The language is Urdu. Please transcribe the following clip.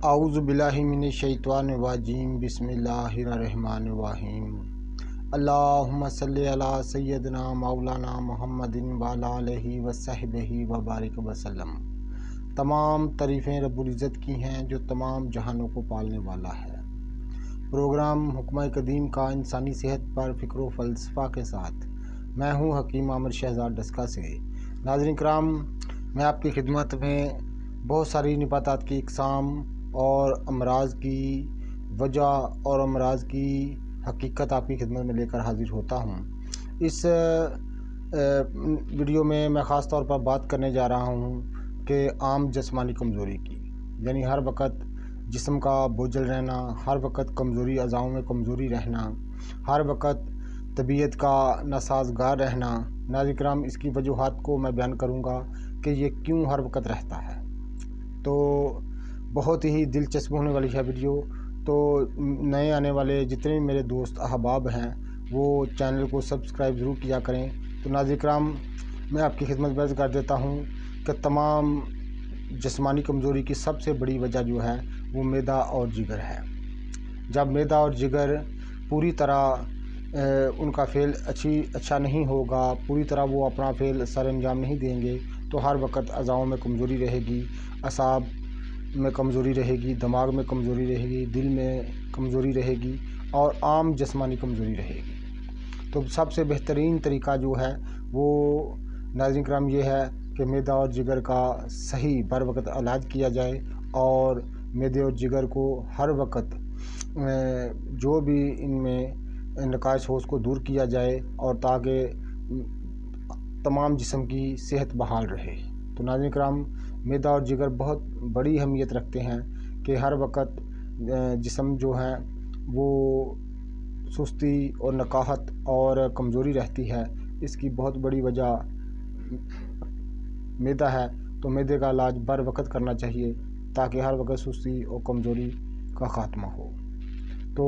اعوذ باللہ من الشیطان الرجیم بسم اللہ الرحمن الرحیم اللہم صلی علی سیدنا مولانا محمد وعلی آلہ وصحبہ وبارک وسلم۔ تمام تعریفیں رب العزت کی ہیں جو تمام جہانوں کو پالنے والا ہے۔ پروگرام حکمہ قدیم کا انسانی صحت پر فکر و فلسفہ کے ساتھ میں ہوں حکیم عامر شہزاد ڈسکا سے۔ ناظرین کرام، میں آپ کی خدمت میں بہت ساری نباتات کی اقسام اور امراض کی وجہ اور امراض کی حقیقت آپ کی خدمت میں لے کر حاضر ہوتا ہوں۔ اس ویڈیو میں خاص طور پر بات کرنے جا رہا ہوں کہ عام جسمانی کمزوری کی، یعنی ہر وقت جسم کا بوجھل رہنا، ہر وقت کمزوری، اعضاؤں میں کمزوری رہنا، ہر وقت طبیعت کا ناسازگار رہنا۔ ناظرین کرام، اس کی وجوہات کو میں بیان کروں گا کہ یہ کیوں ہر وقت رہتا ہے۔ تو بہت ہی دلچسپ ہونے والی ہے ویڈیو، تو نئے آنے والے جتنے میرے دوست احباب ہیں وہ چینل کو سبسکرائب ضرور کیا کریں۔ تو ناظرین کرام، میں آپ کی خدمت میں عرض کر دیتا ہوں کہ تمام جسمانی کمزوری کی سب سے بڑی وجہ جو ہے وہ معدہ اور جگر ہے۔ جب معدہ اور جگر پوری طرح ان کا فعل اچھا نہیں ہوگا، پوری طرح وہ اپنا فعل سر انجام نہیں دیں گے، تو ہر وقت اعضاؤں میں کمزوری رہے گی، اعصاب میں کمزوری رہے گی، دماغ میں کمزوری رہے گی، دل میں کمزوری رہے گی اور عام جسمانی کمزوری رہے گی۔ تو سب سے بہترین طریقہ جو ہے وہ ناظرین کرام یہ ہے کہ معدہ اور جگر کا صحیح بر وقت علاج کیا جائے اور معدے اور جگر کو ہر وقت جو بھی ان میں نقائص ہو اس کو دور کیا جائے، اور تاکہ تمام جسم کی صحت بحال رہے۔ تو ناظرین کرام، معدہ اور جگر بہت بڑی اہمیت رکھتے ہیں کہ ہر وقت جسم جو ہے وہ سستی اور نقاہت اور کمزوری رہتی ہے۔ اس کی بہت بڑی وجہ معدہ ہے، تو معدے کا علاج بر وقت کرنا چاہیے تاکہ ہر وقت سستی اور کمزوری کا خاتمہ ہو۔ تو